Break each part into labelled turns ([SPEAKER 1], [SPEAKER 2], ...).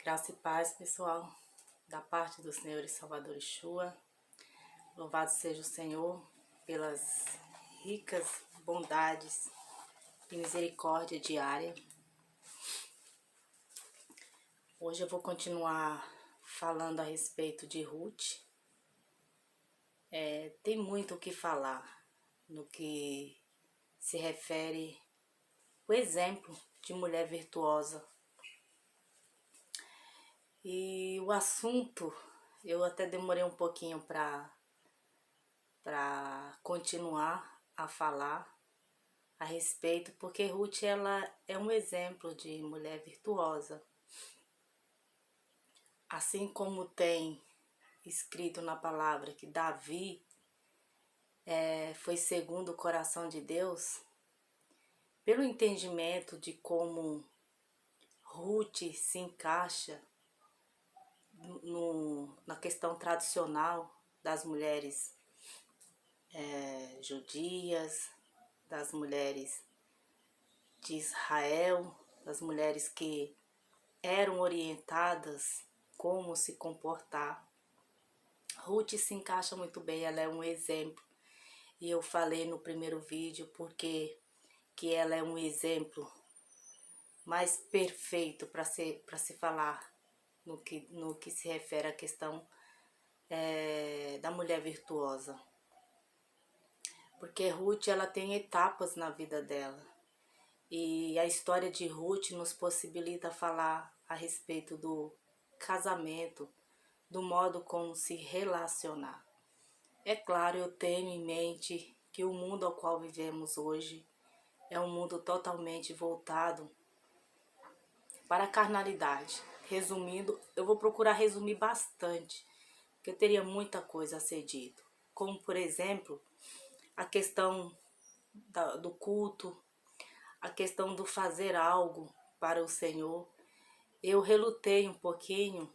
[SPEAKER 1] Graça e paz, pessoal, da parte do Senhor e Salvador Yeshua. Louvado seja o Senhor pelas ricas bondades e misericórdia diária. Hoje eu vou continuar falando a respeito de Ruth. Tem muito o que falar no que se refere ao exemplo de mulher virtuosa. E o assunto, eu até demorei um pouquinho para continuar a falar a respeito, porque Ruth ela é um exemplo de mulher virtuosa. Assim como tem escrito na palavra que Davi foi segundo o coração de Deus, pelo entendimento de como Ruth se encaixa na questão tradicional das mulheres judias, das mulheres de Israel, das mulheres que eram orientadas como se comportar. Ruth se encaixa muito bem, ela é um exemplo. E eu falei no primeiro vídeo porque que ela é um exemplo mais perfeito para se falar no que se refere à questão da mulher virtuosa. Porque Ruth ela tem etapas na vida dela. E a história de Ruth nos possibilita falar a respeito do casamento, do modo como se relacionar. É claro, eu tenho em mente que o mundo ao qual vivemos hoje é um mundo totalmente voltado para a carnalidade. Resumindo, eu vou procurar resumir bastante, porque eu teria muita coisa a ser dito. Como, por exemplo, a questão do culto, a questão do fazer algo para o Senhor. Eu relutei um pouquinho.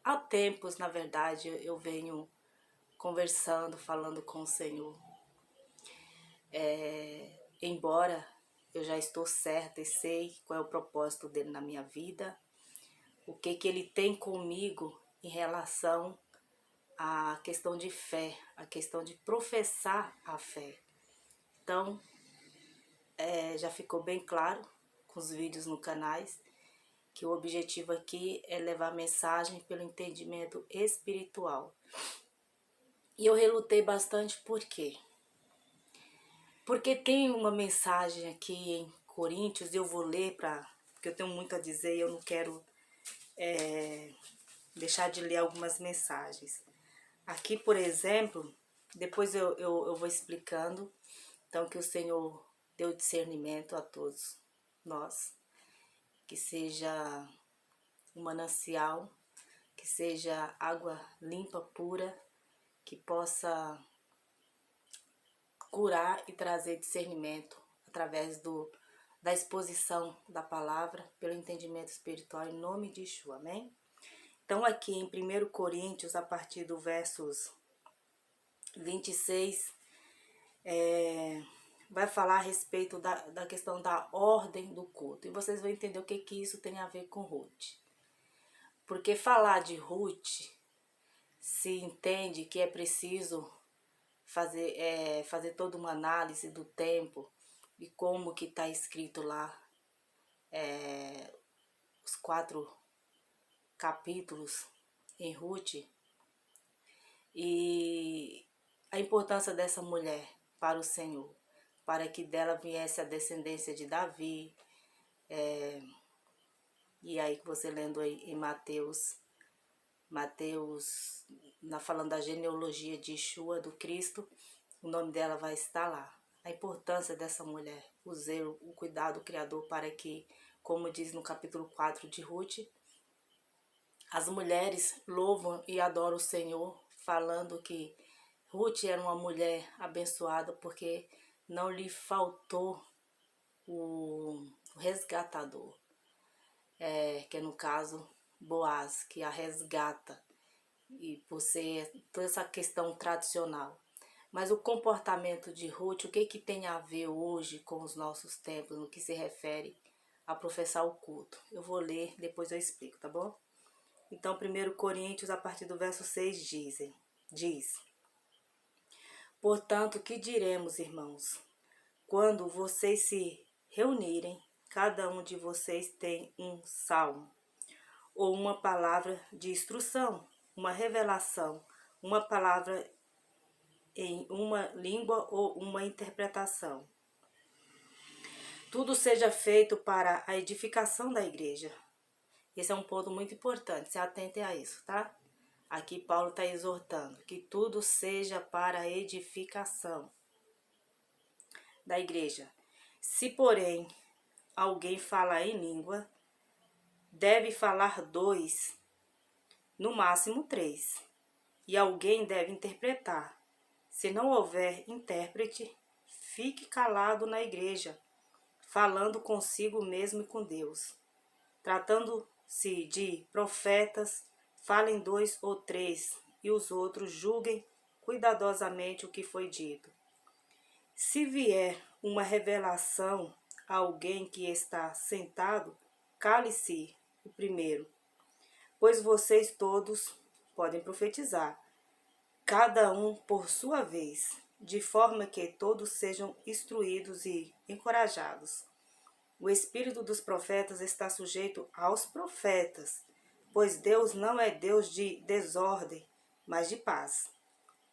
[SPEAKER 1] Há tempos, na verdade, eu venho conversando, falando com o Senhor. Embora eu já estou certa e sei qual é o propósito dele na minha vida, o que ele tem comigo em relação à questão de fé, a questão de professar a fé. Então, já ficou bem claro com os vídeos no canais que o objetivo aqui é levar a mensagem pelo entendimento espiritual. E eu relutei bastante por quê? Porque tem uma mensagem aqui em Coríntios, eu vou ler porque eu tenho muito a dizer e eu não quero deixar de ler algumas mensagens. Aqui, por exemplo, depois eu vou explicando, então que o Senhor deu discernimento a todos nós, que seja um manancial, que seja água limpa, pura, que possa curar e trazer discernimento através da exposição da palavra, pelo entendimento espiritual, em nome de Yeshua, amém? Então aqui em 1 Coríntios, a partir do versos 26, vai falar a respeito da questão da ordem do culto. E vocês vão entender o que isso tem a ver com Ruth. Porque falar de Ruth, se entende que é preciso fazer toda uma análise do tempo e como que está escrito lá os 4 capítulos em Ruth e a importância dessa mulher para o Senhor, para que dela viesse a descendência de Davi. E aí que você lendo aí em Mateus, falando da genealogia de Yeshua, do Cristo, o nome dela vai estar lá. A importância dessa mulher, o zelo, o cuidado do Criador para que, como diz no capítulo 4 de Ruth, as mulheres louvam e adoram o Senhor, falando que Ruth era uma mulher abençoada porque não lhe faltou o resgatador, que é no caso Boaz, que a resgata, e por ser toda essa questão tradicional. Mas o comportamento de Ruth, o que tem a ver hoje com os nossos tempos, no que se refere a professar o culto? Eu vou ler, depois eu explico, tá bom? Então, 1 Coríntios, a partir do verso 6, diz: Portanto, que diremos, irmãos? Quando vocês se reunirem, cada um de vocês tem um salmo, ou uma palavra de instrução, uma revelação, uma palavra em uma língua ou uma interpretação. Tudo seja feito para a edificação da igreja. Esse é um ponto muito importante, se atentem a isso, tá? Aqui Paulo está exortando que tudo seja para a edificação da igreja. Se, porém, alguém fala em língua, deve falar 2, no máximo 3, e alguém deve interpretar. Se não houver intérprete, fique calado na igreja, falando consigo mesmo e com Deus. Tratando-se de profetas, falem 2 ou 3, e os outros julguem cuidadosamente o que foi dito. Se vier uma revelação a alguém que está sentado, cale-se o primeiro, pois vocês todos podem profetizar, cada um por sua vez, de forma que todos sejam instruídos e encorajados. O espírito dos profetas está sujeito aos profetas, pois Deus não é Deus de desordem, mas de paz.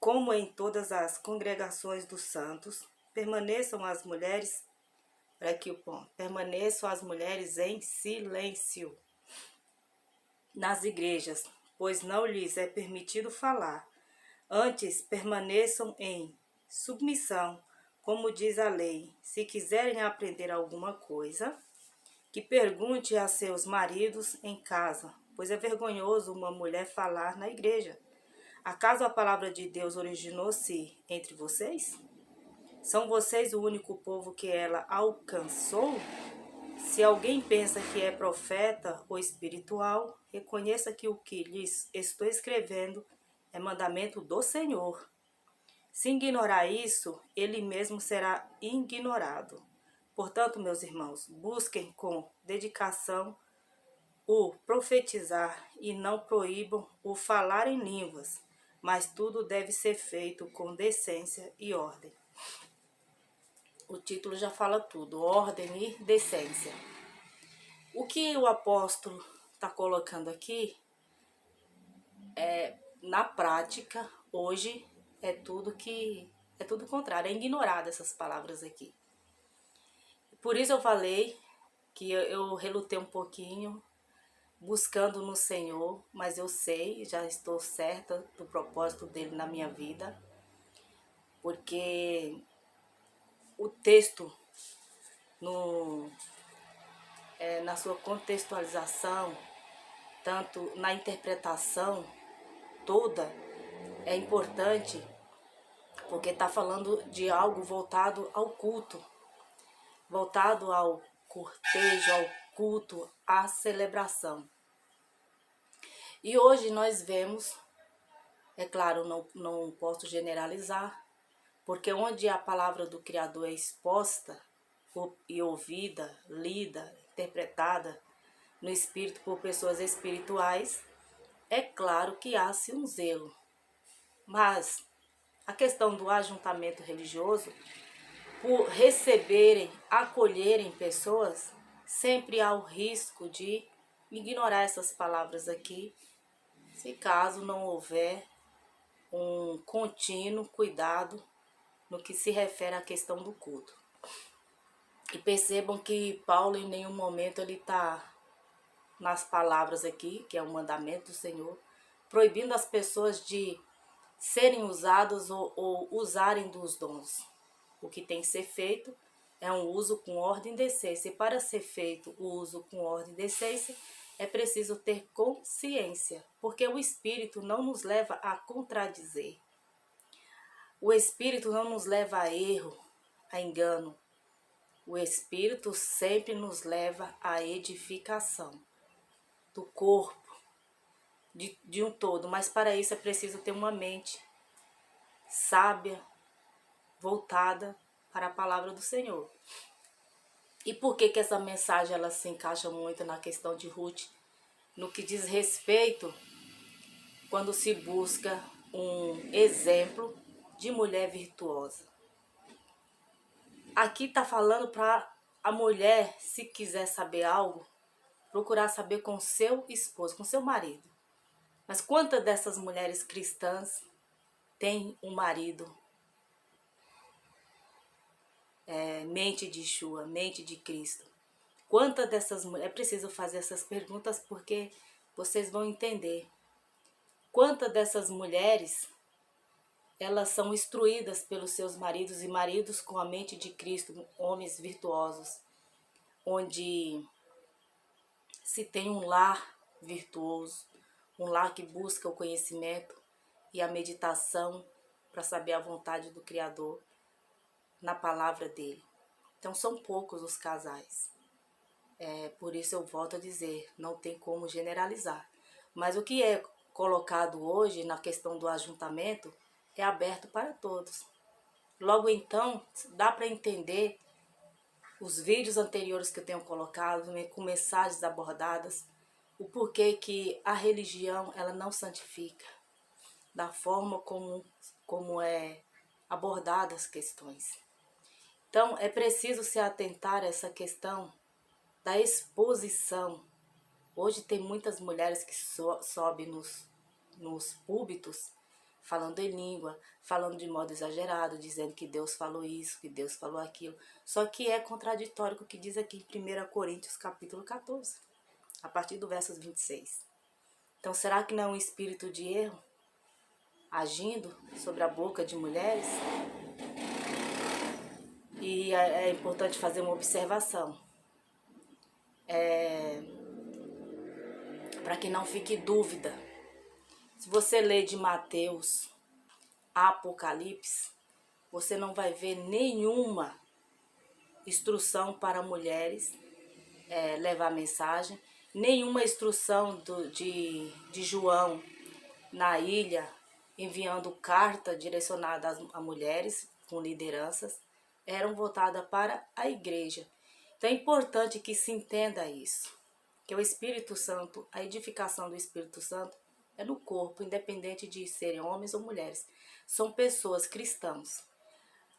[SPEAKER 1] Como em todas as congregações dos santos, permaneçam as mulheres em silêncio nas igrejas, pois não lhes é permitido falar. Antes, permaneçam em submissão, como diz a lei. Se quiserem aprender alguma coisa, que pergunte a seus maridos em casa, pois é vergonhoso uma mulher falar na igreja. Acaso a palavra de Deus originou-se entre vocês? São vocês o único povo que ela alcançou? Se alguém pensa que é profeta ou espiritual, reconheça que o que lhes estou escrevendo é mandamento do Senhor. Se ignorar isso, ele mesmo será ignorado. Portanto, meus irmãos, busquem com dedicação o profetizar e não proíbam o falar em línguas, mas tudo deve ser feito com decência e ordem. O título já fala tudo, ordem e decência. O que o apóstolo está colocando aqui na prática, hoje, é tudo o contrário, é ignorado essas palavras aqui. Por isso eu falei que eu relutei um pouquinho, buscando no Senhor, mas eu sei, já estou certa do propósito dele na minha vida, porque o texto, na sua contextualização, tanto na interpretação toda, é importante, porque está falando de algo voltado ao culto, voltado ao cortejo, ao culto, à celebração. E hoje nós vemos, é claro, não posso generalizar, porque onde a palavra do Criador é exposta e ouvida, lida, interpretada no Espírito por pessoas espirituais, é claro que há-se um zelo. Mas a questão do ajuntamento religioso, por receberem, acolherem pessoas, sempre há o risco de ignorar essas palavras aqui, se caso não houver um contínuo cuidado no que se refere à questão do culto. E percebam que Paulo em nenhum momento ele está nas palavras aqui, que é o mandamento do Senhor, proibindo as pessoas de serem usadas ou usarem dos dons. O que tem que ser feito é um uso com ordem e decência. E para ser feito o uso com ordem e decência, é preciso ter consciência, porque o Espírito não nos leva a contradizer. O Espírito não nos leva a erro, a engano. O Espírito sempre nos leva à edificação do corpo, de um todo. Mas para isso é preciso ter uma mente sábia, voltada para a palavra do Senhor. E por que essa mensagem ela se encaixa muito na questão de Ruth? no que diz respeito quando se busca um exemplo de mulher virtuosa. Aqui está falando para a mulher, se quiser saber algo, procurar saber com seu esposo, com seu marido. Mas quantas dessas mulheres cristãs têm um marido mente de Yeshua, mente de Cristo? Quantas dessas mulheres... É preciso fazer essas perguntas porque vocês vão entender. Quantas dessas mulheres, elas são instruídas pelos seus maridos e maridos com a mente de Cristo, homens virtuosos, onde se tem um lar virtuoso, um lar que busca o conhecimento e a meditação para saber a vontade do Criador na palavra dele. Então são poucos os casais. Por isso eu volto a dizer, não tem como generalizar. Mas o que é colocado hoje na questão do ajuntamento é aberto para todos. Logo então, dá para entender os vídeos anteriores que eu tenho colocado, com mensagens abordadas, o porquê que a religião ela não santifica, da forma como é abordadas as questões. Então, é preciso se atentar a essa questão da exposição. Hoje tem muitas mulheres que sobem nos púlpitos falando em língua, falando de modo exagerado, dizendo que Deus falou isso, que Deus falou aquilo. Só que é contraditório com o que diz aqui em 1 Coríntios capítulo 14, a partir do verso 26. Então, será que não é um espírito de erro agindo sobre a boca de mulheres? E é importante fazer uma observação. Para que não fique dúvida. Se você ler de Mateus a Apocalipse, você não vai ver nenhuma instrução para mulheres levar mensagem, nenhuma instrução de João na ilha, enviando carta direcionada a mulheres com lideranças, eram voltadas para a igreja. Então é importante que se entenda isso, que o Espírito Santo, a edificação do Espírito Santo é no corpo, independente de serem homens ou mulheres. São pessoas cristãs.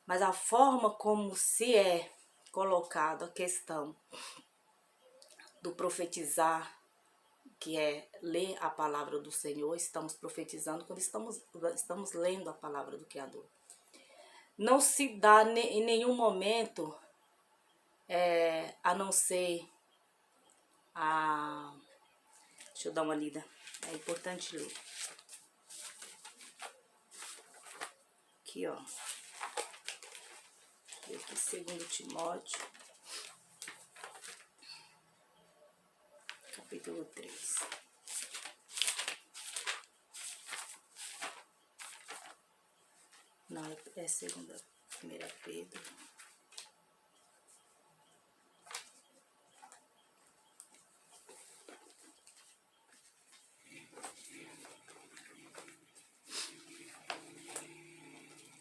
[SPEAKER 1] Mas a forma como se é colocado a questão do profetizar, que é ler a palavra do Senhor, estamos profetizando quando estamos lendo a palavra do Criador. Não se dá em nenhum momento, a não ser a... Deixa eu dar uma lida, é importante ler. Aqui, ó. Aqui, 2 Timóteo, capítulo 3. Não, é 1 Pedro.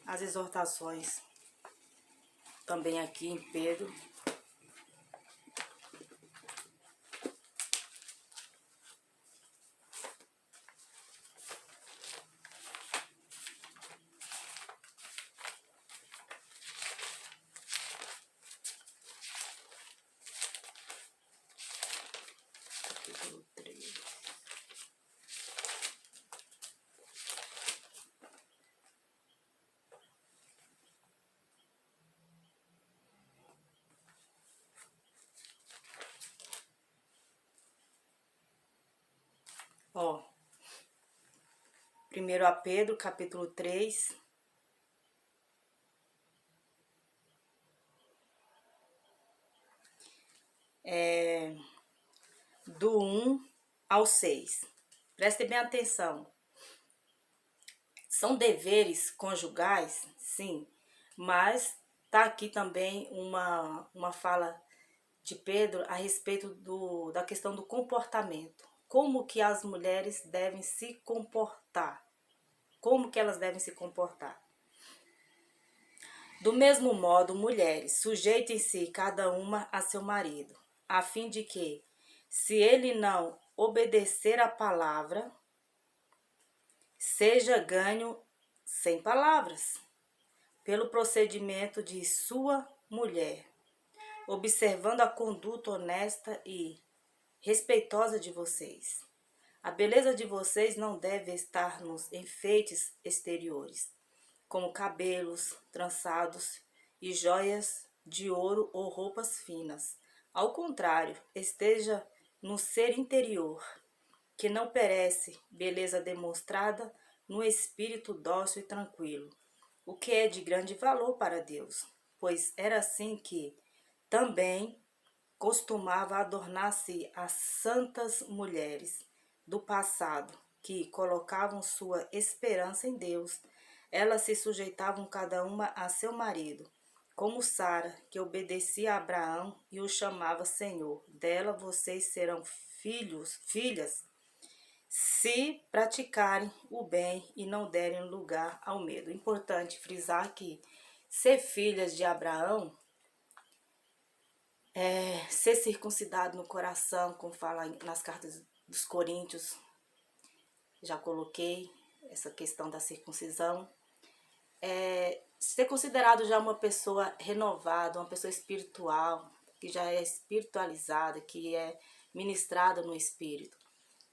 [SPEAKER 1] As exortações também aqui em Pedro. Capítulo 3. Ó, 1 Pedro, capítulo 3, do 1 ao 6. Prestem bem atenção. São deveres conjugais, sim, mas tá aqui também uma fala de Pedro a respeito da questão do comportamento. Como que as mulheres devem se comportar? Como que elas devem se comportar? Do mesmo modo, mulheres, sujeitem-se cada uma a seu marido, a fim de que, Se ele não obedecer à palavra, seja ganho sem palavras, pelo procedimento de sua mulher, observando a conduta honesta e respeitosa de vocês. A beleza de vocês não deve estar nos enfeites exteriores, como cabelos trançados e joias de ouro ou roupas finas. Ao contrário, esteja no ser interior, que não perece, beleza demonstrada no espírito dócil e tranquilo, o que é de grande valor para Deus, pois era assim que também costumava adornar-se as santas mulheres do passado, que colocavam sua esperança em Deus. Elas se sujeitavam cada uma a seu marido, como Sara, que obedecia a Abraão e o chamava Senhor. Dela vocês serão filhas, se praticarem o bem e não derem lugar ao medo. Importante frisar que ser filhas de Abraão é ser circuncidado no coração, como fala nas cartas dos Coríntios. Já coloquei essa questão da circuncisão. Ser considerado já uma pessoa renovada, uma pessoa espiritual, que já é espiritualizada, que é ministrada no Espírito.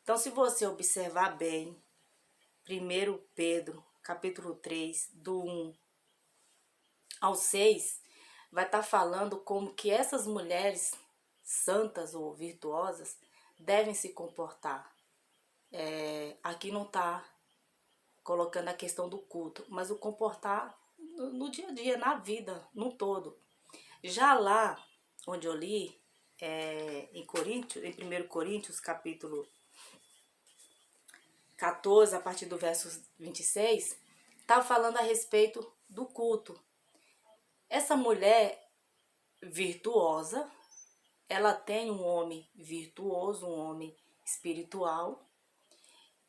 [SPEAKER 1] Então, se você observar bem, 1 Pedro, capítulo 3, do 1 ao 6, vai estar falando como que essas mulheres santas ou virtuosas devem se comportar. Aqui não está colocando a questão do culto, mas o comportar no dia a dia, na vida, no todo. Já lá, onde eu li, em 1 Coríntios, capítulo 14, a partir do verso 26, está falando a respeito do culto. Essa mulher virtuosa, ela tem um homem virtuoso, um homem espiritual,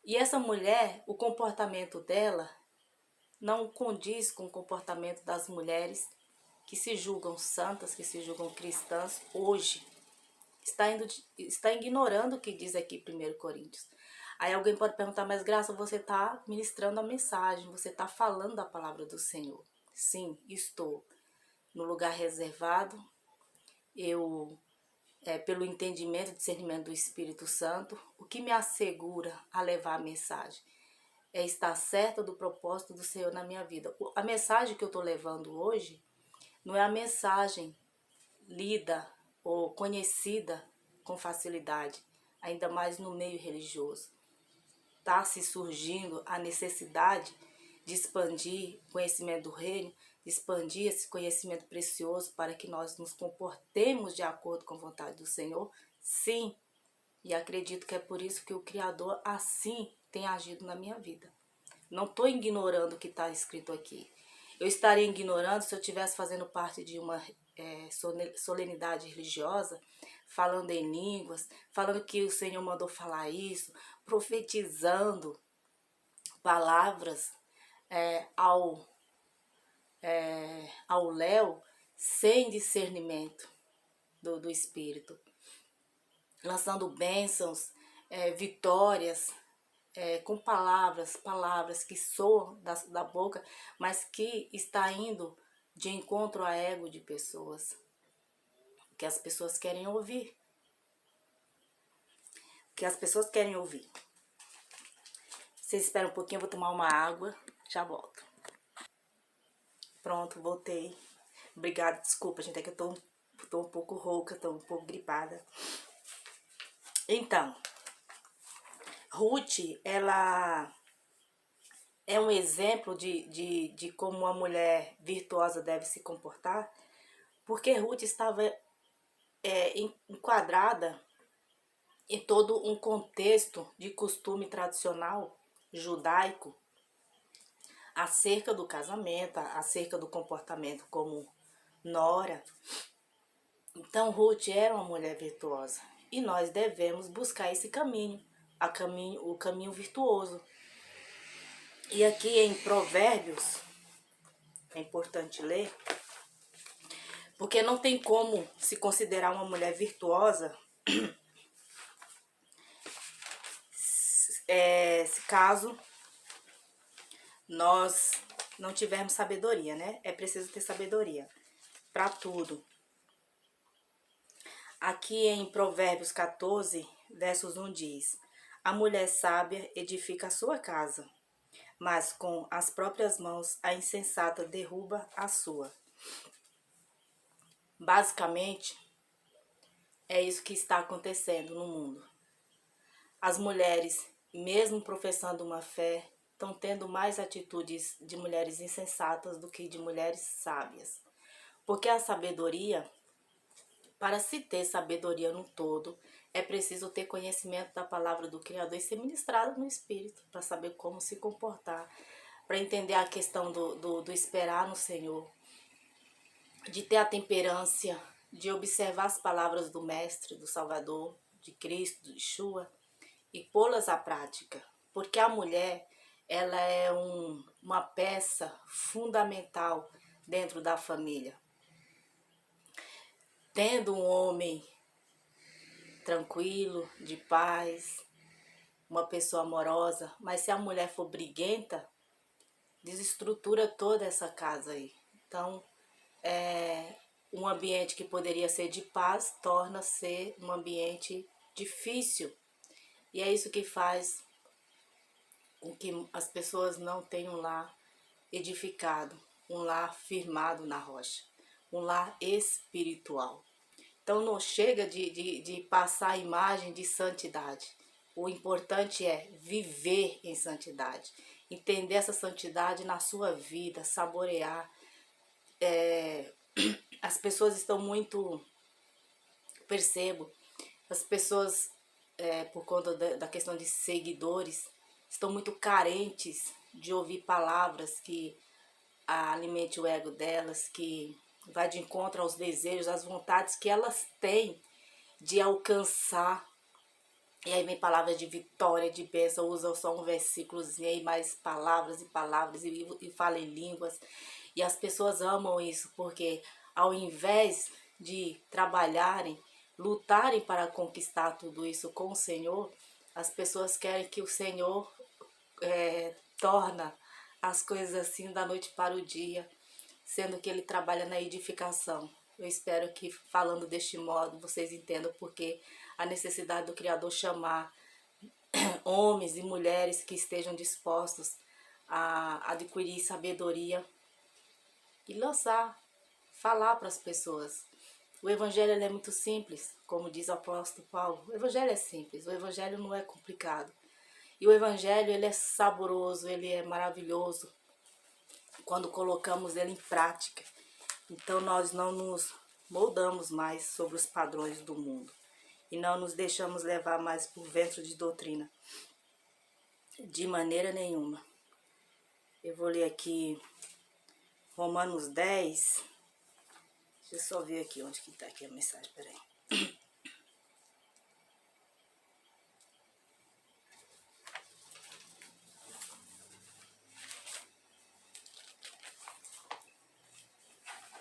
[SPEAKER 1] e essa mulher, o comportamento dela não condiz com o comportamento das mulheres que se julgam santas, que se julgam cristãs hoje. Está ignorando o que diz aqui 1 Coríntios. Aí alguém pode perguntar, mas Graça, você está ministrando a mensagem, você está falando da palavra do Senhor. Sim, estou no lugar reservado. Eu, pelo entendimento e discernimento do Espírito Santo, o que me assegura a levar a mensagem é estar certa do propósito do Senhor na minha vida. A mensagem que eu estou levando hoje não é a mensagem lida ou conhecida com facilidade, ainda mais no meio religioso. Está se surgindo a necessidade de expandir o conhecimento do reino, de expandir esse conhecimento precioso para que nós nos comportemos de acordo com a vontade do Senhor? Sim, e acredito que é por isso que o Criador assim tem agido na minha vida. Não estou ignorando o que está escrito aqui. Eu estaria ignorando se eu estivesse fazendo parte de uma solenidade religiosa, falando em línguas, falando que o Senhor mandou falar isso, profetizando palavras ao léu, sem discernimento do Espírito, lançando bênçãos, vitórias, com palavras que soam da boca, mas que está indo de encontro a ego de pessoas, que as pessoas querem ouvir. Vocês esperam um pouquinho, eu vou tomar uma água, já volto. Pronto, voltei. Obrigada, desculpa, gente, é que eu tô um pouco rouca, tô um pouco gripada. Então, Ruth, ela é um exemplo de como uma mulher virtuosa deve se comportar, porque Ruth estava enquadrada em todo um contexto de costume tradicional judaico acerca do casamento, acerca do comportamento como nora. Então Ruth era uma mulher virtuosa e nós devemos buscar esse caminho, o caminho virtuoso. E aqui em Provérbios, é importante ler, porque não tem como se considerar uma mulher virtuosa se caso nós não tivermos sabedoria, né? É preciso ter sabedoria para tudo. Aqui em Provérbios 14, versos 1 diz: a mulher sábia edifica a sua casa, mas com as próprias mãos a insensata derruba a sua. Basicamente, é isso que está acontecendo no mundo. As mulheres, mesmo professando uma fé, estão tendo mais atitudes de mulheres insensatas do que de mulheres sábias. Porque a sabedoria, para se ter sabedoria no todo, é preciso ter conhecimento da palavra do Criador e ser ministrado no Espírito, para saber como se comportar, para entender a questão do esperar no Senhor, de ter a temperância, de observar as palavras do Mestre, do Salvador, de Cristo, de Yeshua, e pô-las à prática. Porque a mulher, ela é uma peça fundamental dentro da família. Tendo um homem tranquilo, de paz, uma pessoa amorosa, mas se a mulher for briguenta, desestrutura toda essa casa aí. Então, um ambiente que poderia ser de paz torna-se um ambiente difícil. E é isso que faz com que as pessoas não tenham um lar edificado, um lar firmado na rocha, um lar espiritual. Então não chega de passar a imagem de santidade. O importante é viver em santidade, entender essa santidade na sua vida, saborear. As pessoas estão muito, percebo, as pessoas, por conta da questão de seguidores, estão muito carentes de ouvir palavras que alimente o ego delas, que vai de encontro aos desejos, às vontades que elas têm de alcançar. E aí vem palavras de vitória, de bênção, usa só um versículozinho aí, mais palavras e palavras, e fala em línguas. E as pessoas amam isso, porque ao invés de trabalharem, lutarem para conquistar tudo isso com o Senhor, as pessoas querem que o Senhor torna as coisas assim da noite para o dia, sendo que Ele trabalha na edificação. Eu espero que, falando deste modo, vocês entendam porque a necessidade do Criador chamar homens e mulheres que estejam dispostos a adquirir sabedoria e falar para as pessoas. O Evangelho ele é muito simples, como diz o apóstolo Paulo. O Evangelho é simples, o Evangelho não é complicado. E o Evangelho ele é saboroso, ele é maravilhoso quando colocamos ele em prática. Então nós não nos moldamos mais sobre os padrões do mundo e não nos deixamos levar mais por vento de doutrina, de maneira nenhuma. Eu vou ler aqui Romanos 10. Deixa eu só ver aqui onde que tá aqui a mensagem, peraí.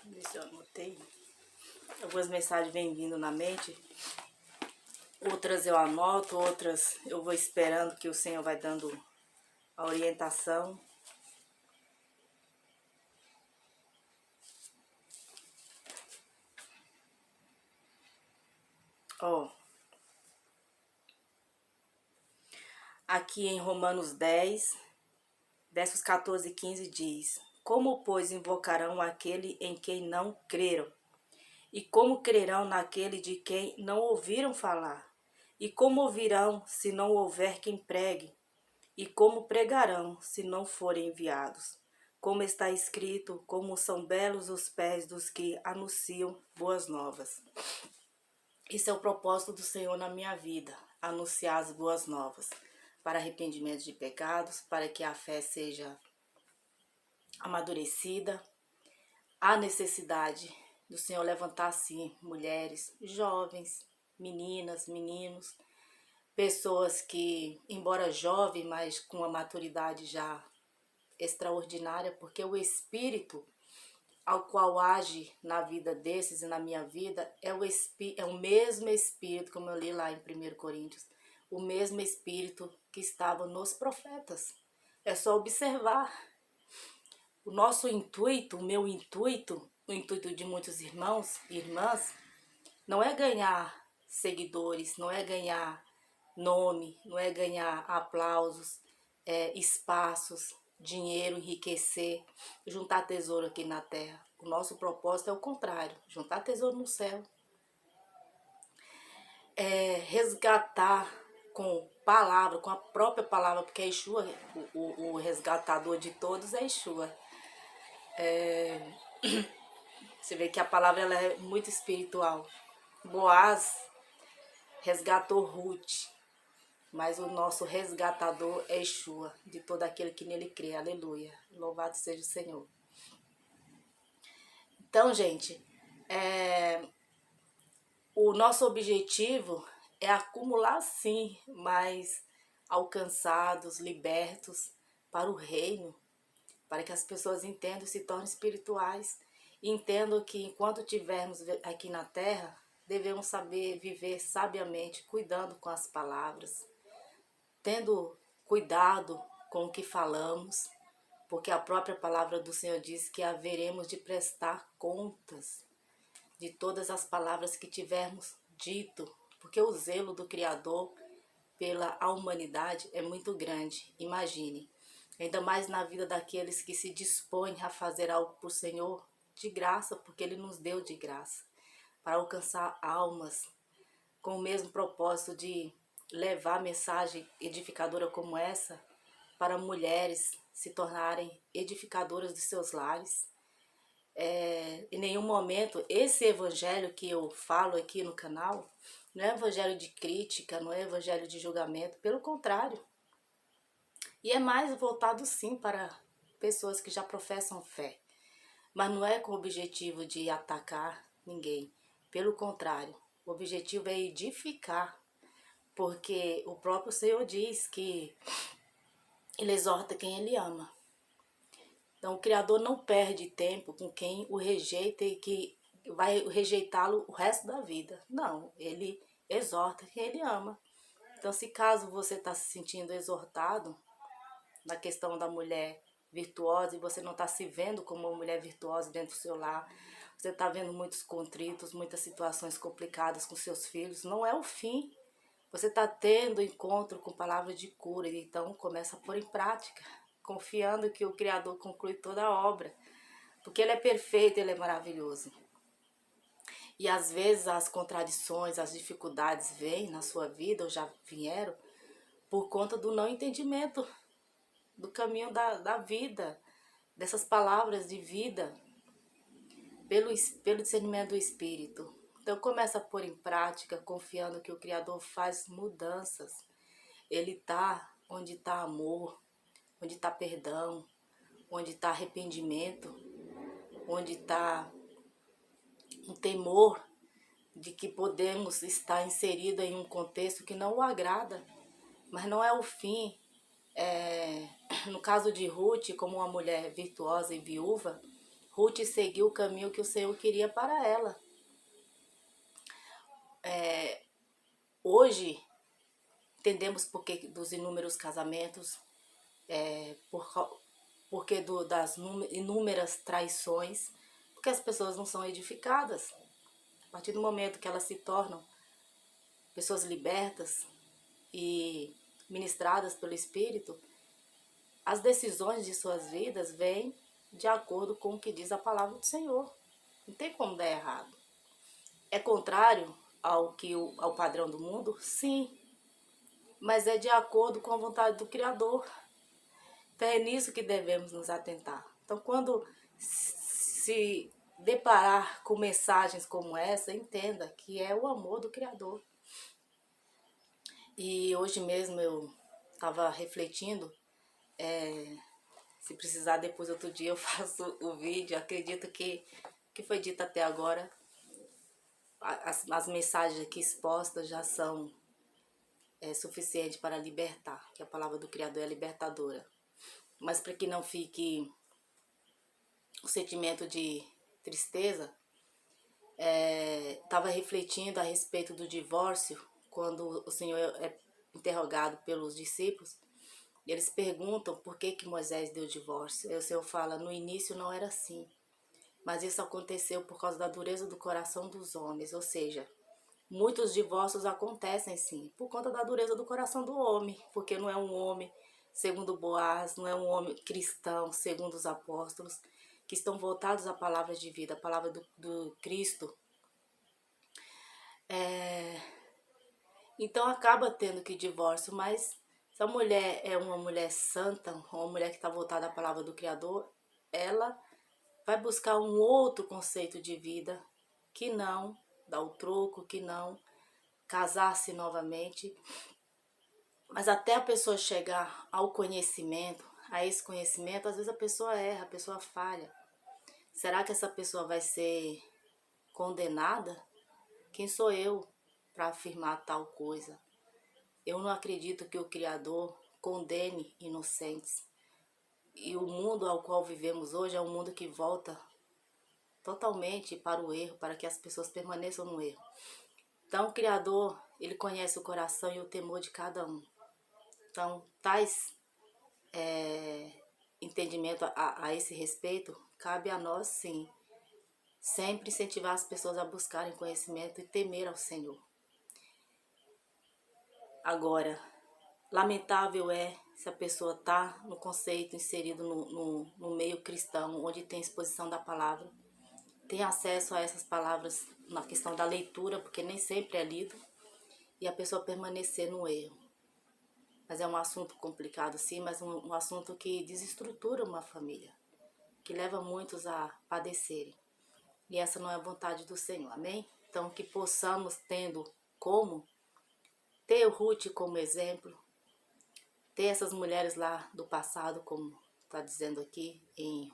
[SPEAKER 1] Ver se eu anotei. Algumas mensagens vêm vindo na mente, outras eu anoto, outras eu vou esperando que o Senhor vai dando a orientação. Ó, aqui em Romanos 10, versos 14 e 15 diz: como, pois, invocarão aquele em quem não creram? E como crerão naquele de quem não ouviram falar? E como ouvirão se não houver quem pregue? E como pregarão se não forem enviados? Como está escrito, como são belos os pés dos que anunciam boas novas. Esse é o propósito do Senhor na minha vida, anunciar as boas novas, para arrependimento de pecados, para que a fé seja amadurecida. Há necessidade do Senhor levantar, sim, mulheres, jovens, meninas, meninos, pessoas que, embora jovem, mas com uma maturidade já extraordinária, porque o Espírito ao qual age na vida desses e na minha vida é o mesmo Espírito, como eu li lá em 1 Coríntios, o mesmo Espírito que estava nos profetas. É só observar. O nosso intuito, o meu intuito, o intuito de muitos irmãos e irmãs, não é ganhar seguidores, não é ganhar nome, não é ganhar aplausos, espaços, dinheiro, enriquecer, juntar tesouro aqui na terra. O nosso propósito é o contrário, juntar tesouro no céu. Resgatar com palavra, com a própria palavra, porque é Yeshua, o resgatador de todos é Yeshua. Você vê que a palavra ela é muito espiritual. Boaz resgatou Ruth, mas o nosso resgatador é Yeshua, de todo aquele que nele crê. Aleluia. Louvado seja o Senhor. Então, gente, o nosso objetivo é acumular sim, mas alcançados, libertos para o reino, para que as pessoas entendam e se tornem espirituais. E entendam que enquanto estivermos aqui na terra, devemos saber viver sabiamente, cuidando com as palavras, tendo cuidado com o que falamos, porque a própria palavra do Senhor diz que haveremos de prestar contas de todas as palavras que tivermos dito, porque o zelo do Criador pela humanidade é muito grande. Imagine, ainda mais na vida daqueles que se dispõem a fazer algo por Senhor de graça, porque Ele nos deu de graça, para alcançar almas com o mesmo propósito de levar mensagem edificadora como essa para mulheres se tornarem edificadoras de seus lares. Em nenhum momento, esse evangelho que eu falo aqui no canal, não é evangelho de crítica, não é evangelho de julgamento, pelo contrário. E é mais voltado sim para pessoas que já professam fé, mas não é com o objetivo de atacar ninguém, pelo contrário, o objetivo é edificar, porque o próprio Senhor diz que Ele exorta quem Ele ama. Então o Criador não perde tempo com quem o rejeita e que vai rejeitá-lo o resto da vida. Não, Ele exorta quem Ele ama. Então se caso você está se sentindo exortado na questão da mulher virtuosa e você não está se vendo como uma mulher virtuosa dentro do seu lar, você está vendo muitos contritos, muitas situações complicadas com seus filhos, não é o fim. Você está tendo encontro com palavras de cura, então começa a pôr em prática, confiando que o Criador conclui toda a obra, porque Ele é perfeito, Ele é maravilhoso. E às vezes as contradições, as dificuldades vêm na sua vida, ou já vieram, por conta do não entendimento do caminho da vida, dessas palavras de vida, pelo discernimento do Espírito. Então começa a pôr em prática, confiando que o Criador faz mudanças. Ele está onde está amor, onde está perdão, onde está arrependimento, onde está um temor de que podemos estar inserido em um contexto que não o agrada, mas não é o fim. No caso de Ruth, como uma mulher virtuosa e viúva, Ruth seguiu o caminho que o Senhor queria para ela. Hoje, entendemos porque dos inúmeros casamentos, porque das inúmeras traições, porque as pessoas não são edificadas. A partir do momento que elas se tornam pessoas libertas e ministradas pelo Espírito, as decisões de suas vidas vêm de acordo com o que diz a palavra do Senhor. Não tem como dar errado. É contrário ao padrão do mundo? Sim. Mas é de acordo com a vontade do Criador. Então é nisso que devemos nos atentar. Então quando se deparar com mensagens como essa, entenda que é o amor do Criador. E hoje mesmo eu estava refletindo, se precisar depois outro dia eu faço o vídeo, acredito que foi dito até agora, as mensagens aqui expostas já são suficientes para libertar, que a palavra do Criador é libertadora. Mas para que não fique o sentimento de tristeza, estava refletindo a respeito do divórcio, quando o Senhor interrogado pelos discípulos, eles perguntam por que Moisés deu divórcio. Aí o Senhor fala, no início não era assim, mas isso aconteceu por causa da dureza do coração dos homens, ou seja, muitos divórcios acontecem sim, por conta da dureza do coração do homem, porque não é um homem, segundo Boaz, não é um homem cristão, segundo os apóstolos, que estão voltados à palavra de vida, a palavra do Cristo. Então acaba tendo que divórcio, mas se a mulher é uma mulher santa, uma mulher que está voltada à palavra do Criador, ela vai buscar um outro conceito de vida, que não dar o troco, que não casar-se novamente. Mas até a pessoa chegar ao conhecimento, a esse conhecimento, às vezes a pessoa erra, a pessoa falha. Será que essa pessoa vai ser condenada? Quem sou eu para afirmar tal coisa? Eu não acredito que o Criador condene inocentes. E o mundo ao qual vivemos hoje é um mundo que volta totalmente para o erro, para que as pessoas permaneçam no erro. Então o Criador, ele conhece o coração e o temor de cada um. Então, tais entendimento a esse respeito, cabe a nós sim, sempre incentivar as pessoas a buscarem conhecimento e temer ao Senhor. Agora, lamentável é se a pessoa está no conceito inserido no meio cristão, onde tem exposição da palavra, tem acesso a essas palavras na questão da leitura, porque nem sempre é lido, e a pessoa permanecer no erro. Mas é um assunto complicado sim, mas um assunto que desestrutura uma família, que leva muitos a padecerem. E essa não é a vontade do Senhor, amém? Então que possamos, tendo como, ter o Ruth como exemplo, ter essas mulheres lá do passado, como está dizendo aqui em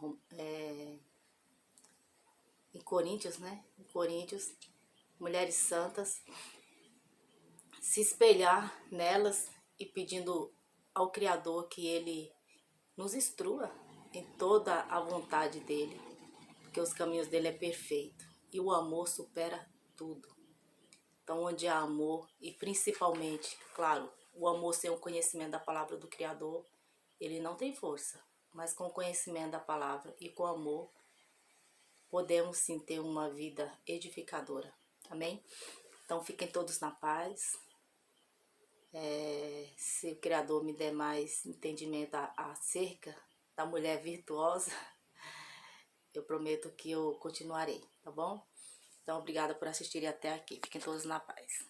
[SPEAKER 1] Coríntios, né? Em Coríntios, mulheres santas, se espelhar nelas e pedindo ao Criador que Ele nos instrua em toda a vontade dEle, porque os caminhos dEle é perfeito e o amor supera tudo. Então, onde há amor, e principalmente, claro, o amor sem o conhecimento da palavra do Criador, ele não tem força. Mas com o conhecimento da palavra e com amor, podemos sim ter uma vida edificadora. Amém? Então, fiquem todos na paz. Se o Criador me der mais entendimento acerca da mulher virtuosa, eu prometo que eu continuarei, tá bom? Então, obrigada por assistirem até aqui. Fiquem todos na paz.